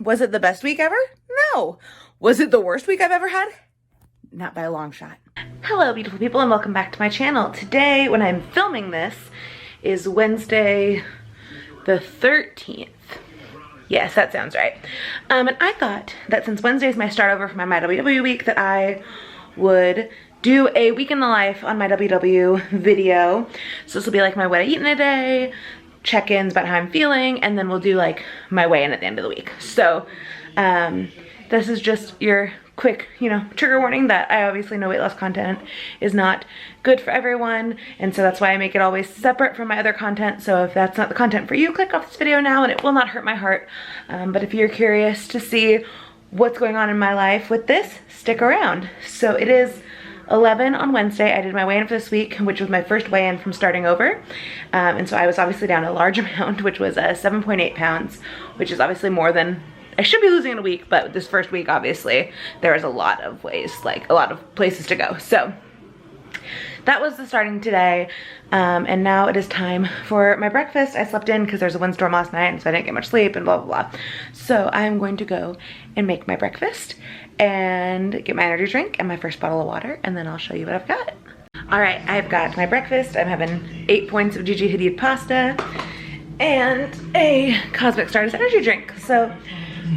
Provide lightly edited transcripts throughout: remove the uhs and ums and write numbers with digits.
Was it the best week ever? No. Was it the worst week I've ever had? Not by a long shot. Hello, beautiful people, and welcome back to my channel. Today, when I'm filming this, is Wednesday the 13th. Yes, that sounds right. And I thought that since Wednesday is my start over for my MyWW week, that I would do a week in the life on my WW video. So this will be like my what I eat in a day, check-ins about how I'm feeling, and then we'll do like my weigh-in at the end of the week. So this is just your quick, trigger warning that I obviously know weight loss content is not good for everyone, and so that's why I make it always separate from my other content. So if that's not the content for you, click off this video now and it will not hurt my heart. But if you're curious to see what's going on in my life with this, stick around. So it is 11 on Wednesday. I did my weigh-in for this week, which was my first weigh-in from starting over. And so I was obviously down a large amount, which was 7.8 pounds, which is obviously more than I should be losing in a week, but this first week, obviously, there was a lot of ways, like a lot of places to go. So that was the starting today. And now it is time for my breakfast. I slept in because there was a windstorm last night, and so I didn't get much sleep and blah, blah, blah. So I'm going to go and make my breakfast and get my energy drink and my first bottle of water, and then I'll show you what I've got. All right, I've got my breakfast. I'm having 8 points of Gigi Hadid pasta and a Cosmic Stardust energy drink. So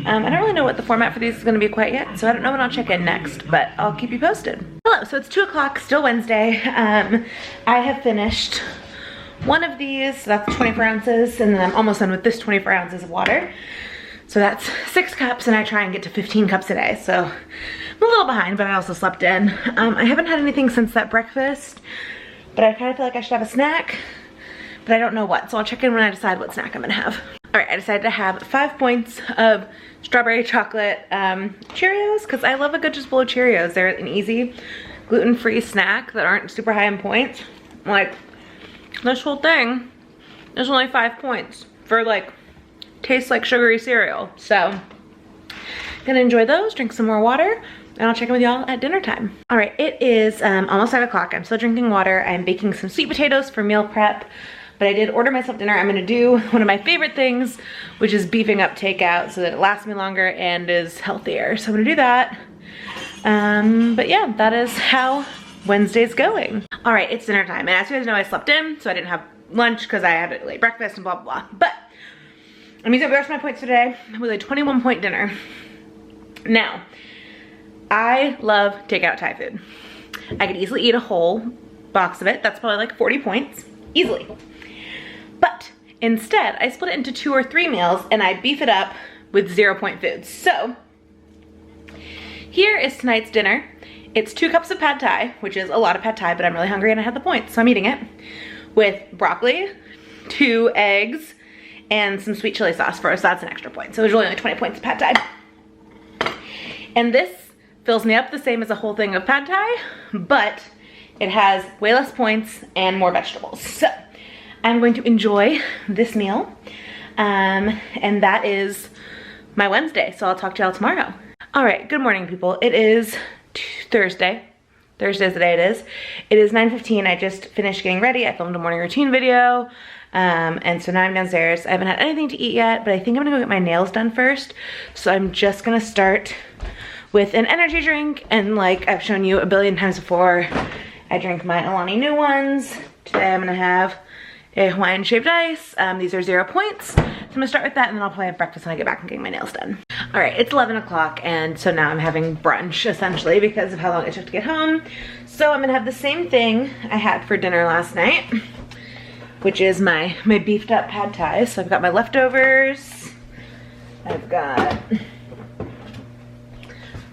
I don't really know what the format for these is gonna be quite yet, so I don't know when I'll check in next, but I'll keep you posted. Hello, so it's 2 o'clock, still Wednesday. I have finished one of these, so that's 24 ounces, and then I'm almost done with this 24 ounces of water. So that's 6 cups, and I try and get to 15 cups a day, so I'm a little behind, but I also slept in. I haven't had anything since that breakfast, but I kind of feel like I should have a snack, but I don't know what, so I'll check in when I decide what snack I'm gonna have. All right, I decided to have 5 points of strawberry chocolate Cheerios, because I love a good just bowl of Cheerios. They're an easy gluten-free snack that aren't super high in points. Like, this whole thing is only 5 points for like, tastes like sugary cereal. So, gonna enjoy those, drink some more water, and I'll check in with y'all at dinner time. All right, it is almost 5 o'clock. I'm still drinking water. I'm baking some sweet potatoes for meal prep. But I did order myself dinner. I'm gonna do one of my favorite things, which is beefing up takeout so that it lasts me longer and is healthier. So I'm gonna do that. But yeah, that is how Wednesday's going. All right, it's dinner time. And as you guys know, I slept in, so I didn't have lunch because I had a late breakfast and blah, blah, blah. But I'm using up the rest of my points today with a 21 point dinner. Now, I love takeout Thai food. I could easily eat a whole box of it. That's probably like 40 points, easily. But instead, I split it into 2 or 3 meals and I beef it up with 0 point foods. So here is tonight's dinner. It's 2 cups of pad thai, which is a lot of pad thai, but I'm really hungry and I had the points, so I'm eating it, with broccoli, 2 eggs, and some sweet chili sauce for us. So that's an extra point. So there's really only 20 points of pad thai. And this fills me up the same as a whole thing of pad thai, but it has way less points and more vegetables. So I'm going to enjoy this meal, and that is my Wednesday, so I'll talk to y'all tomorrow. All right, good morning, people. It is Thursday. Thursday's the day it is. It is 9:15. I just finished getting ready. I filmed a morning routine video, and so now I'm downstairs. I haven't had anything to eat yet, but I think I'm gonna go get my nails done first. So I'm just gonna start with an energy drink, and like I've shown you a billion times before, I drink my Alani Nu ones. Today I'm gonna have a Hawaiian shaved ice. These are 0 points. So I'm gonna start with that, and then I'll probably have breakfast when I get back and getting my nails done. All right, it's 11 o'clock, and so now I'm having brunch, essentially, because of how long it took to get home. So I'm gonna have the same thing I had for dinner last night, which is my beefed up pad thai. So I've got my leftovers. I've got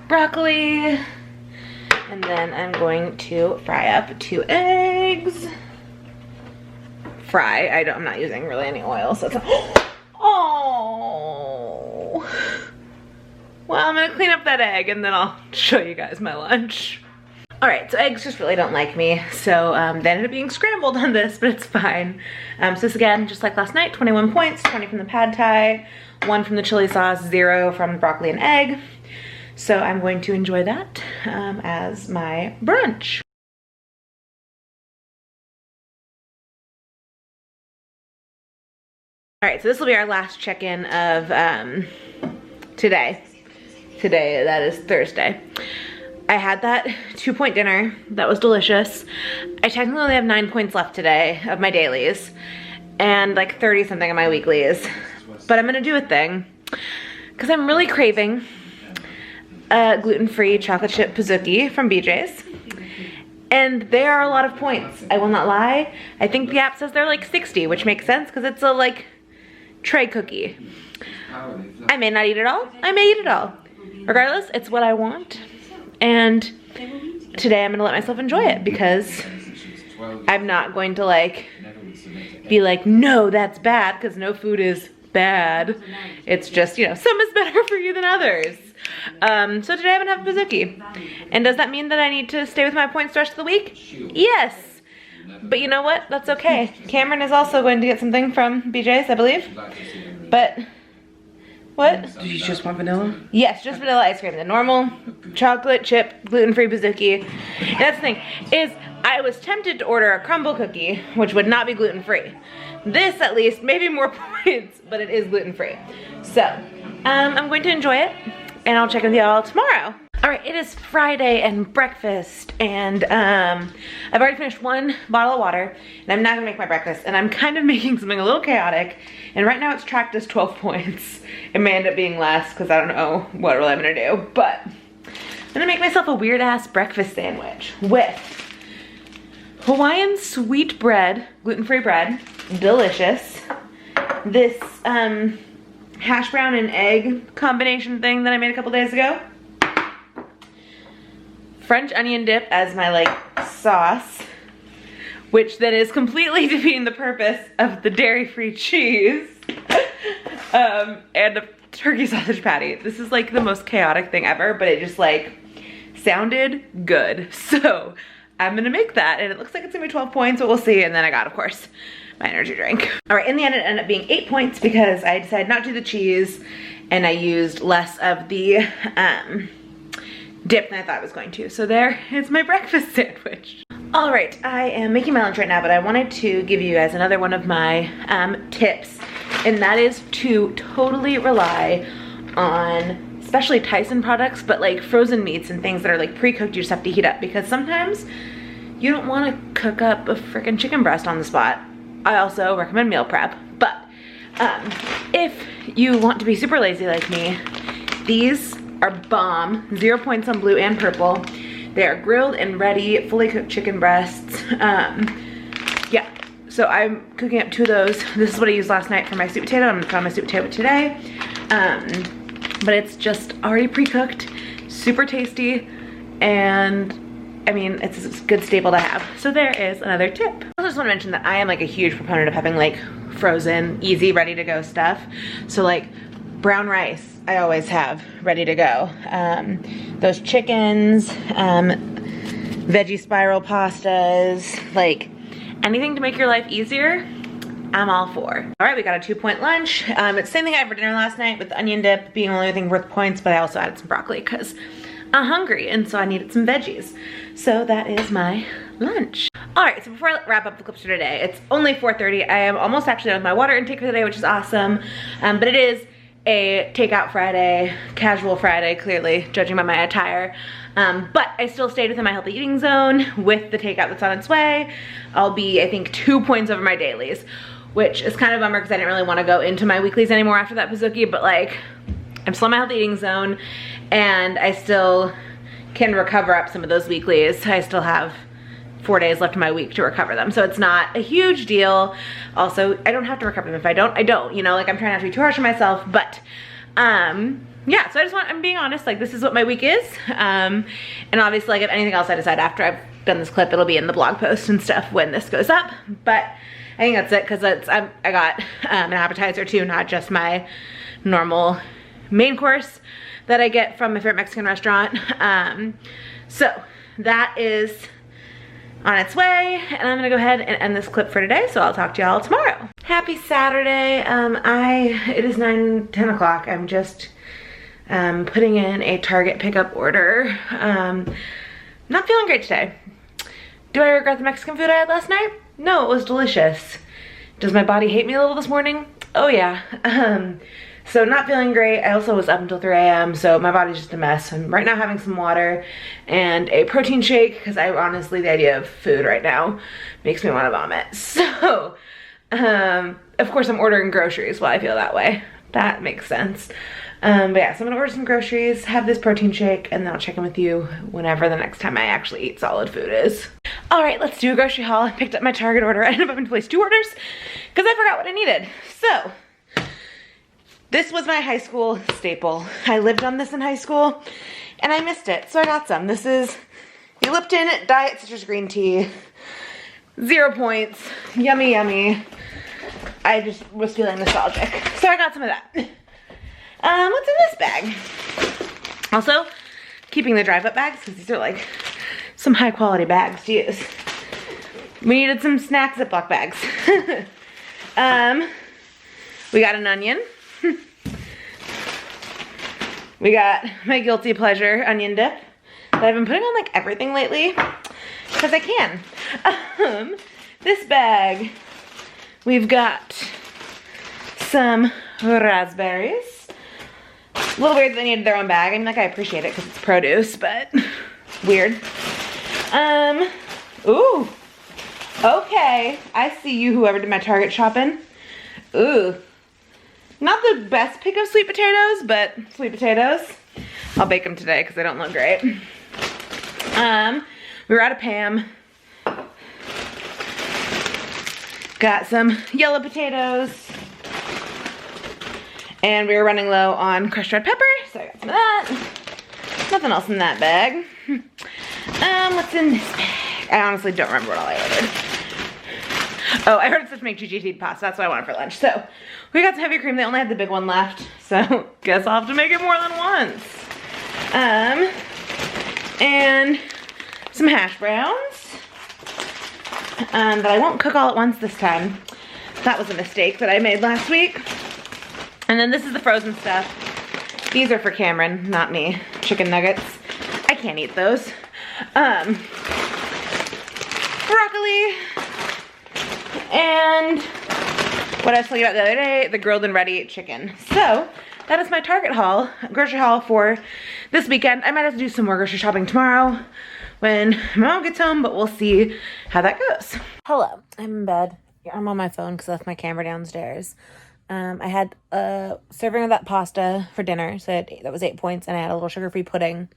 broccoli, and then I'm going to fry up 2 eggs. I'm not using really any oil, so it's oh. Well, I'm gonna clean up that egg and then I'll show you guys my lunch. All right, so eggs just really don't like me, so they ended up being scrambled on this, but it's fine. So this again, just like last night, 21 points, 20 from the pad thai, 1 from the chili sauce, 0 from the broccoli and egg. So I'm going to enjoy that as my brunch. All right, so this will be our last check-in of today. Today, that is Thursday. I had that 2-point dinner. That was delicious. I technically only have 9 points left today of my dailies and like 30 something of my weeklies. But I'm gonna do a thing because I'm really craving a gluten-free chocolate chip Pizookie from BJ's. And they are a lot of points. I will not lie. I think the app says they're like 60, which makes sense because it's a like tray cookie. I may not eat it all. I may eat it all. Regardless, it's what I want. And today I'm gonna let myself enjoy it because I'm not going to like be like, no, that's bad, because no food is bad. It's just, you know, some is better for you than others. So today I'm gonna have a Pizookie. And does that mean that I need to stay with my points the rest of the week? Yes. But you know what? That's okay. Cameron is also going to get something from BJ's, I believe. But what? Do you just want vanilla? Yes, just vanilla ice cream. The normal chocolate chip gluten-free Pizookie. And that's the thing, is I was tempted to order a crumble cookie, which would not be gluten-free. This, at least, maybe more points, but it is gluten-free. So, I'm going to enjoy it, and I'll check with y'all tomorrow. All right, it is Friday and breakfast, and I've already finished 1 bottle of water, and I'm now gonna make my breakfast, and I'm kind of making something a little chaotic, and right now it's tracked as 12 points. It may end up being less, because I don't know what really I'm gonna do, but I'm gonna make myself a weird-ass breakfast sandwich with Hawaiian sweet bread, gluten-free bread, delicious. This hash brown and egg combination thing that I made a couple days ago. French onion dip as my like sauce, which then is completely defeating the purpose of the dairy-free cheese, and a turkey sausage patty. This is like the most chaotic thing ever, but it just like sounded good. So I'm gonna make that, and it looks like it's gonna be 12 points, but we'll see. And then I got, of course, my energy drink. All right, in the end it ended up being 8 points because I decided not to do the cheese, and I used less of the dip than I thought I was going to. So there is my breakfast sandwich. All right, I am making my lunch right now, but I wanted to give you guys another one of my tips, and that is to totally rely on, especially Tyson products, but like frozen meats and things that are like pre-cooked, you just have to heat up, because sometimes you don't want to cook up a freaking chicken breast on the spot. I also recommend meal prep, but if you want to be super lazy like me, these are bomb. 0 points on blue and purple. They are grilled and ready, fully cooked chicken breasts. Yeah, so I'm cooking up 2 of those. This is what I used last night for my sweet potato. I'm gonna try my sweet potato today. But it's just already pre-cooked, super tasty, and I mean, it's a good staple to have. So there is another tip. I just want to mention that I am like a huge proponent of having like frozen, easy, ready to go stuff. So like brown rice, I always have ready to go. Those chickens, veggie spiral pastas, like anything to make your life easier, I'm all for. All right, we got a 2-point lunch. It's the same thing I had for dinner last night, with the onion dip being the only thing worth points, but I also added some broccoli because I'm hungry, and so I needed some veggies. So that is my lunch. All right, so before I wrap up the clips for today, it's only 4:30. I am almost actually done with my water intake for today, which is awesome. But it is a takeout Friday, casual Friday, clearly, judging by my attire. But I still stayed within my healthy eating zone with the takeout that's on its way. I'll be, I think, 2 points over my dailies, which is kind of a bummer because I didn't really want to go into my weeklies anymore after that Pizookie, but like, I'm still in my healthy eating zone, and I still can recover up some of those weeklies. I still have 4 days left in my week to recover them, so it's not a huge deal. Also, I don't have to recover them. If I don't, I don't, you know, like I'm trying not to be too harsh on myself, but yeah, so I'm being honest, like this is what my week is, and obviously, like if anything else I decide after I've done this clip, it'll be in the blog post and stuff when this goes up, but I think that's it, because I got an appetizer too, not just my normal main course that I get from my favorite Mexican restaurant. So that is on its way, and I'm gonna go ahead and end this clip for today, so I'll talk to y'all tomorrow. Happy Saturday. It is 10 o'clock. I'm just putting in a Target pickup order. Not feeling great today. Do I regret the Mexican food I had last night? No, it was delicious. Does my body hate me a little this morning? Oh yeah. So not feeling great. I also was up until 3 a.m. so my body's just a mess. I'm right now having some water and a protein shake because I honestly, the idea of food right now makes me want to vomit. So, of course I'm ordering groceries while I feel that way. That makes sense. But yeah, so I'm gonna order some groceries, have this protein shake, and then I'll check in with you whenever the next time I actually eat solid food is. All right, let's do a grocery haul. I picked up my Target order. I ended up having to place 2 orders because I forgot what I needed. So, this was my high school staple. I lived on this in high school and I missed it, so I got some. This is the Lipton Diet Citrus Green Tea. 0 points, yummy, yummy. I just was feeling nostalgic, so I got some of that. What's in this bag? Also, keeping the drive-up bags because these are like some high-quality bags to use. We needed some snack Ziploc bags. We got an onion. We got my guilty pleasure onion dip that I've been putting on like everything lately because I can. This bag, we've got some raspberries. A little weird that they needed their own bag. I mean, like, I appreciate it because it's produce, but weird. Ooh. Okay. I see you, whoever did my Target shopping. Ooh. Not the best pick of sweet potatoes, but sweet potatoes. I'll bake them today because they don't look great. We were out of Pam. Got some yellow potatoes. And we were running low on crushed red pepper, so I got some of that. Nothing else in that bag. What's in this bag? I honestly don't remember what all I ordered. Oh, I heard it's supposed to make GGT pasta. That's what I wanted for lunch. So we got some heavy cream. They only had the big one left, so guess I'll have to make it more than once. And some hash browns that I won't cook all at once this time. That was a mistake that I made last week. And then this is the frozen stuff. These are for Cameron, not me. Chicken nuggets. I can't eat those. Broccoli. And what I was telling you about the other day, the grilled and ready chicken. So that is my Target haul, grocery haul for this weekend. I might have to do some more grocery shopping tomorrow when my mom gets home, but we'll see how that goes. Hello, I'm in bed. I'm on my phone because I left my camera downstairs. I had a serving of that pasta for dinner, so that was 8 points, and I had a little sugar-free pudding.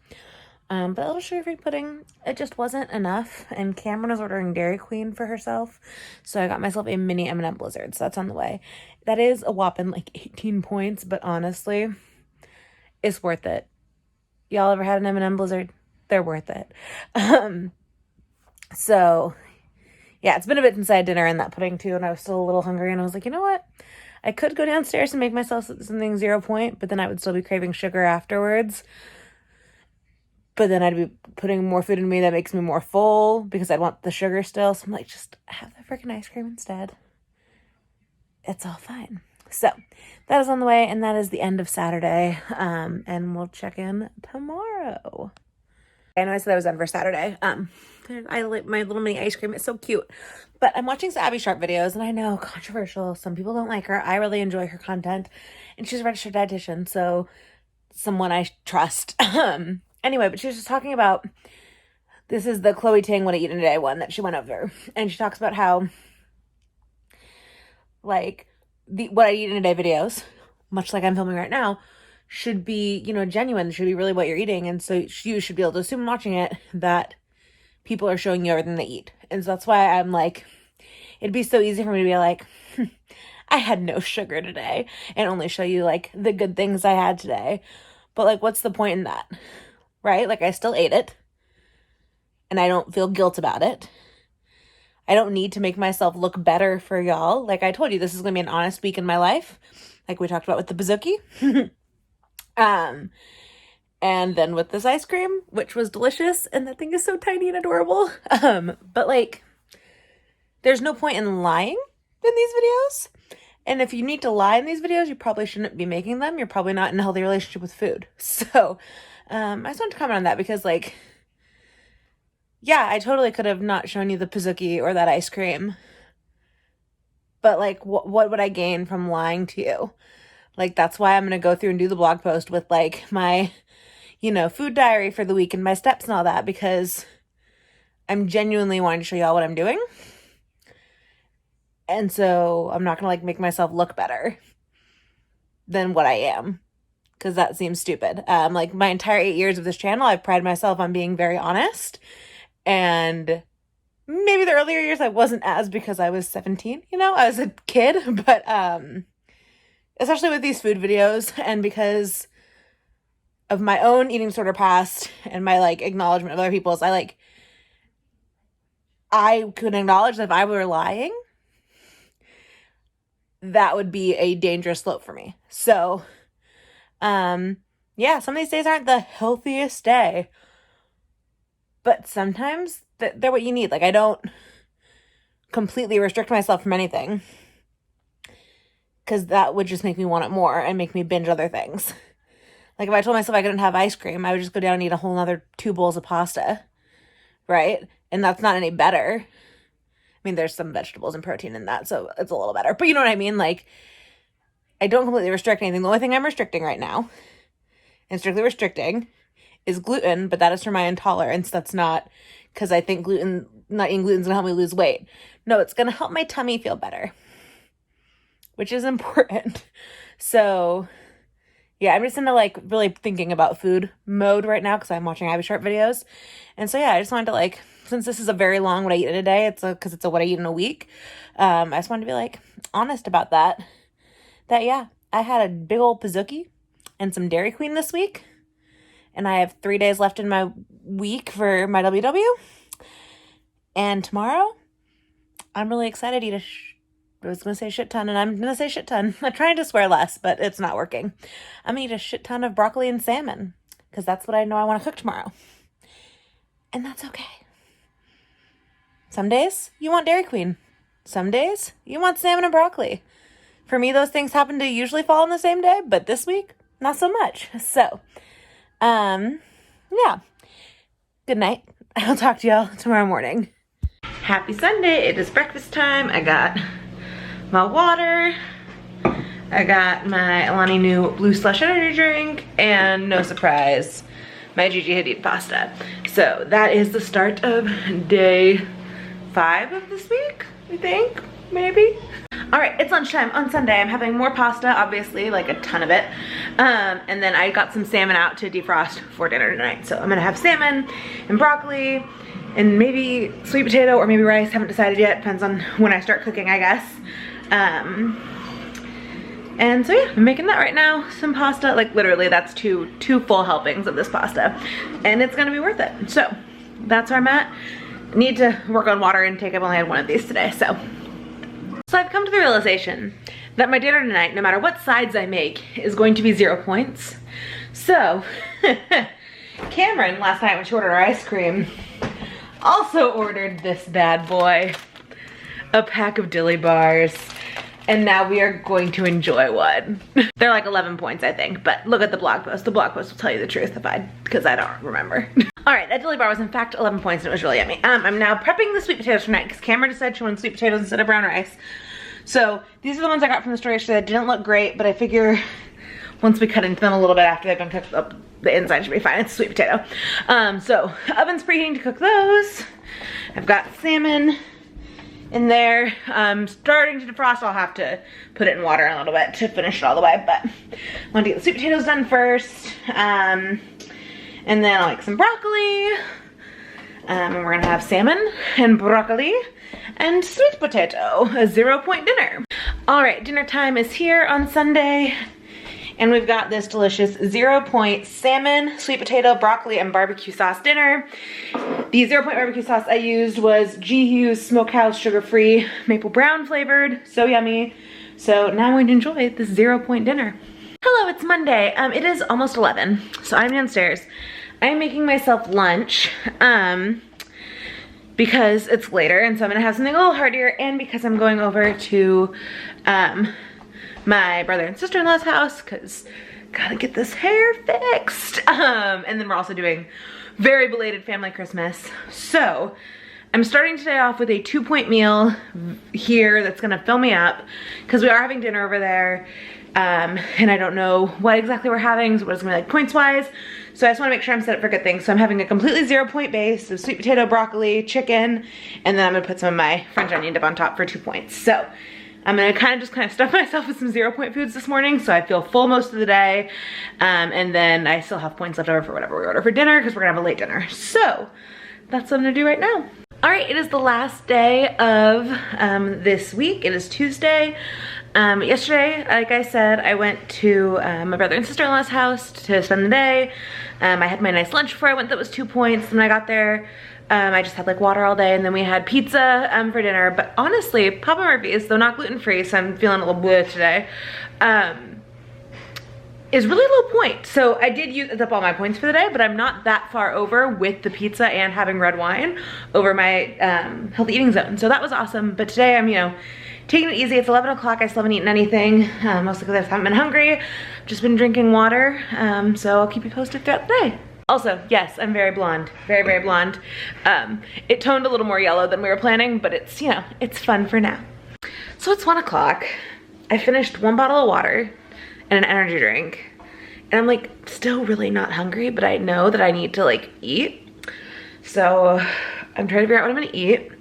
But a little sugar-free pudding, it just wasn't enough, and Cameron was ordering Dairy Queen for herself, so I got myself a mini M&M Blizzard, so that's on the way. That is a whopping, like, 18 points, but honestly, it's worth it. Y'all ever had an M&M Blizzard? They're worth it. So, yeah, it's been a bit since I had dinner and that pudding, too, and I was still a little hungry, and I was like, you know what? I could go downstairs and make myself something 0 point, but then I would still be craving sugar afterwards. But then I'd be putting more food in me that makes me more full because I'd want the sugar still. So I'm like, just have the freaking ice cream instead. It's all fine. So that is on the way, and that is the end of Saturday. And we'll check in tomorrow. I know I said I was done for Saturday. I like my little mini ice cream. It's so cute. But I'm watching some Abby Sharp videos, and I know, controversial. Some people don't like her. I really enjoy her content. And she's a registered dietitian, so someone I trust. Anyway, but she was just talking about, this is the Chloe Ting What I Eat in a Day one that she went over. And she talks about how, like, the What I Eat in a Day videos, much like I'm filming right now, should be, you know, genuine, should be really what you're eating. And so you should be able to assume watching it that people are showing you everything they eat. And so that's why I'm like, it'd be so easy for me to be like, I had no sugar today and only show you like the good things I had today. But like, what's the point in that? Right? Like, I still ate it and I don't feel guilt about it. I don't need to make myself look better for y'all. Like I told you, this is going to be an honest week in my life. Like we talked about with the Bazooki. And then with this ice cream, which was delicious, and that thing is so tiny and adorable. But like, there's no point in lying in these videos. And if you need to lie in these videos, you probably shouldn't be making them. You're probably not in a healthy relationship with food. So, I just wanted to comment on that because like, yeah, I totally could have not shown you the Pizookie or that ice cream. But like, what would I gain from lying to you? Like, that's why I'm gonna go through and do the blog post with like my, you know, food diary for the week and my steps and all that, because I'm genuinely wanting to show y'all what I'm doing. And so I'm not gonna like make myself look better than what I am, because that seems stupid. Like my entire 8 years of this channel, I've prided myself on being very honest, and maybe the earlier years I wasn't as, because I was 17, you know, I was a kid, but especially with these food videos, and because of my own eating disorder past and my like acknowledgement of other people's, I could acknowledge that if I were lying, that would be a dangerous slope for me. So, yeah, some of these days aren't the healthiest day, but sometimes they're what you need. Like, I don't completely restrict myself from anything, because that would just make me want it more and make me binge other things. Like, if I told myself I couldn't have ice cream, I would just go down and eat a whole nother 2 bowls of pasta, right? And that's not any better. I mean, there's some vegetables and protein in that, so it's a little better. But you know what I mean? Like, I don't completely restrict anything. The only thing I'm restricting right now, and strictly restricting, is gluten, but that is for my intolerance. That's not because I think not eating gluten is going to help me lose weight. No, it's going to help my tummy feel better, which is important. So, yeah, I'm just into, like, really thinking about food mode right now, because I'm watching Abby Sharp videos. And so, yeah, I just wanted to, like, since this is a very long what I eat in a day, because it's a what I eat in a week, I just wanted to be, like, honest about that. That, yeah, I had a big old Pizookie and some Dairy Queen this week, and I have 3 days left in my week for my MyWW. And tomorrow, I'm really excited to eat I was going to say shit ton, and I'm going to say shit ton. I'm trying to swear less, but it's not working. I'm going to eat a shit ton of broccoli and salmon, because that's what I know I want to cook tomorrow. And that's okay. Some days, you want Dairy Queen. Some days, you want salmon and broccoli. For me, those things happen to usually fall on the same day, but this week, not so much. So, yeah. Good night. I'll talk to y'all tomorrow morning. Happy Sunday. It is breakfast time. I got my water. I got my Alani Nu Blue Slush energy drink, and no surprise, my Gigi Hadid pasta. So that is the start of day 5 of this week, I think, maybe. All right, it's lunchtime on Sunday. I'm having more pasta, obviously, like a ton of it. And then I got some salmon out to defrost for dinner tonight. So I'm gonna have salmon and broccoli and maybe sweet potato or maybe rice. Haven't decided yet, depends on when I start cooking, I guess. And so yeah, I'm making that right now. Some pasta, like literally that's two full helpings of this pasta. And it's gonna be worth it. So that's where I'm at. Need to work on water intake. I've only had one of these today, so I've come to the realization that my dinner tonight, no matter what sides I make, is going to be 0 points. So, Cameron, last night when she ordered her ice cream, also ordered this bad boy, a pack of dilly bars, and now we are going to enjoy one. They're like 11 points, I think, but look at the blog post. The blog post will tell you the truth because I don't remember. All right, that dilly bar was in fact 11 points and it was really yummy. I'm now prepping the sweet potatoes for tonight because Cameron decided she wanted sweet potatoes instead of brown rice. So these are the ones I got from the store yesterday that didn't look great, but I figure once we cut into them a little bit after they've been cooked up, the inside should be fine. It's a sweet potato. So oven's preheating to cook those. I've got salmon in there. Starting to defrost. I'll have to put it in water a little bit to finish it all the way, but I want to get the sweet potatoes done first. And then I'll make some broccoli. And we're gonna have salmon and broccoli and sweet potato, a 0 point dinner. All right, dinner time is here on Sunday. And we've got this delicious 0 point salmon, sweet potato, broccoli, and barbecue sauce dinner. The 0 point barbecue sauce I used was G. Hughes Smokehouse sugar-free maple brown flavored. So yummy. So now I'm going to enjoy this 0 point dinner. Hello, it's Monday. It is almost 11, so I'm downstairs. I'm making myself lunch because it's later, and so I'm gonna have something a little heartier, and because I'm going over to my brother and sister-in-law's house because gotta get this hair fixed. And then we're also doing very belated family Christmas. So I'm starting today off with a 2 point meal here that's gonna fill me up because we are having dinner over there. and I don't know what exactly we're having, so what it's gonna be like points-wise. So I just wanna make sure I'm set up for good things. So I'm having a completely 0 point base of sweet potato, broccoli, chicken, and then I'm gonna put some of my French onion dip on top for 2 points. So I'm gonna kind of stuff myself with some 0 point foods this morning, so I feel full most of the day. And then I still have points left over for whatever we order for dinner, because we're gonna have a late dinner. So that's what I'm gonna do right now. All right, it is the last day of this week. It is Tuesday. Yesterday, like I said, I went to my brother and sister-in-law's house to spend the day. I had my nice lunch before I went that was 2 points. When I got there, I just had like water all day, and then we had pizza for dinner. But honestly, Papa Murphy's, though not gluten-free, so I'm feeling a little bleh today, is really low point. So I did use up all my points for the day, but I'm not that far over with the pizza and having red wine over my healthy eating zone. So that was awesome. But today I'm, you know, taking it easy. It's 11 o'clock. I still haven't eaten anything, mostly because I haven't been hungry. Just been drinking water. So I'll keep you posted throughout the day. Also, yes, I'm very blonde, very, very blonde. It toned a little more yellow than we were planning, but it's, you know, it's fun for now. So it's 1 o'clock. I finished 1 bottle of water and an energy drink. And I'm like still really not hungry, but I know that I need to like eat. So I'm trying to figure out what I'm gonna eat.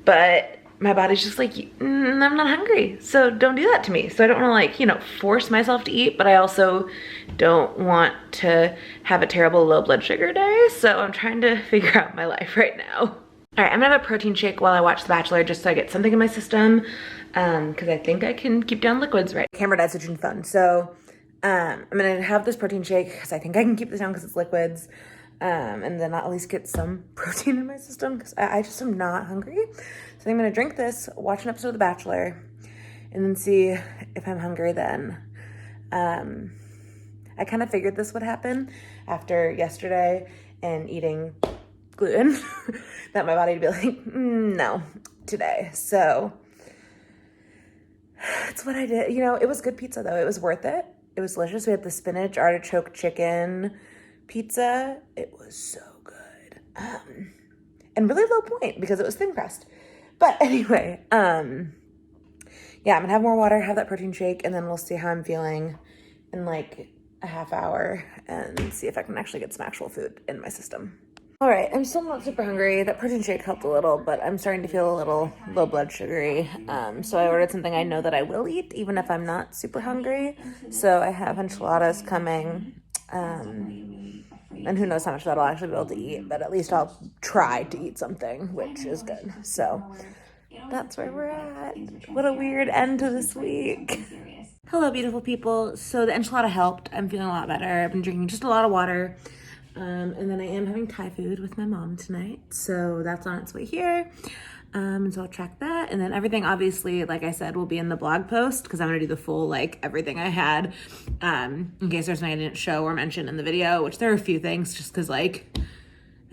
But my body's just like, I'm not hungry, so don't do that to me. So I don't wanna like, you know, force myself to eat, but I also don't want to have a terrible low blood sugar day. So I'm trying to figure out my life right now. All right, I'm gonna have a protein shake while I watch The Bachelor, just so I get something in my system, because I think I can keep down liquids, right? Camera died switching phone, so I'm gonna have this protein shake because I think I can keep this down because it's liquids, and then I'll at least get some protein in my system because I just am not hungry. So I'm gonna drink this, watch an episode of The Bachelor, and then see if I'm hungry then. I kind of figured this would happen after yesterday and eating gluten, that my body would be like, no, today. So that's what I did. You know, it was good pizza though. It was worth it. It was delicious. We had the spinach artichoke chicken pizza. It was so good. And really low point because it was thin crust. But anyway, yeah, I'm gonna have more water, have that protein shake, and then we'll see how I'm feeling in like a half hour and see if I can actually get some actual food in my system. All right, I'm still not super hungry. That protein shake helped a little, but I'm starting to feel a little low blood sugary. So I ordered something I know that I will eat, even if I'm not super hungry. So I have enchiladas coming, and who knows how much that I'll actually be able to eat, but at least I'll try to eat something, which is good. So that's where we're at. What a weird end to this week. Hello, beautiful people. So the enchilada helped. I'm feeling a lot better. I've been drinking just a lot of water. And then I am having Thai food with my mom tonight. So that's on its way here. And so I'll track that. And then everything, obviously, like I said, will be in the blog post because I'm going to do the full, like, everything I had. In case there's something I didn't show or mention in the video, which there are a few things just because, like,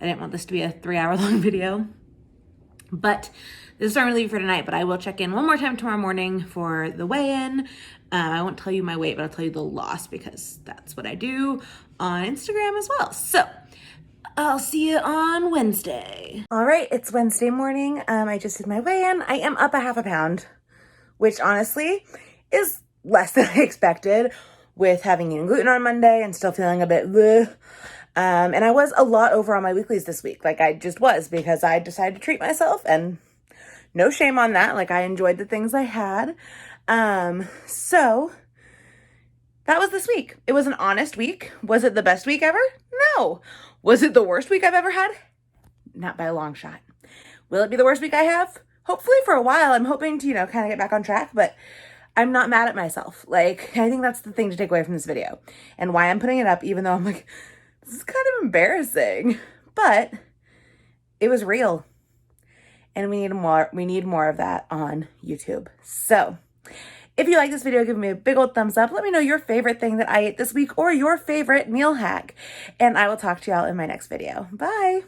I didn't want this to be a 3-hour-long video. But this is what I'm gonna leave for tonight, but I will check in one more time tomorrow morning for the weigh-in. I won't tell you my weight, but I'll tell you the loss because that's what I do on Instagram as well. So I'll see you on Wednesday. All right, it's Wednesday morning. I just did my weigh-in. I am up a half a pound, which honestly is less than I expected with having eaten gluten on Monday and still feeling a bit bleh. And I was a lot over on my weeklies this week. Like I just was because I decided to treat myself and no shame on that. Like I enjoyed the things I had. So that was this week. It was an honest week. Was it the best week ever? No. Was it the worst week I've ever had? Not by a long shot. Will it be the worst week I have? Hopefully for a while. I'm hoping to, kind of get back on track, but I'm not mad at myself. Like, I think that's the thing to take away from this video and why I'm putting it up, even though I'm like, this is kind of embarrassing, but it was real and we need more of that on YouTube. So if you like this video, give me a big old thumbs up. Let me know your favorite thing that I ate this week or your favorite meal hack, and I will talk to y'all in my next video. Bye.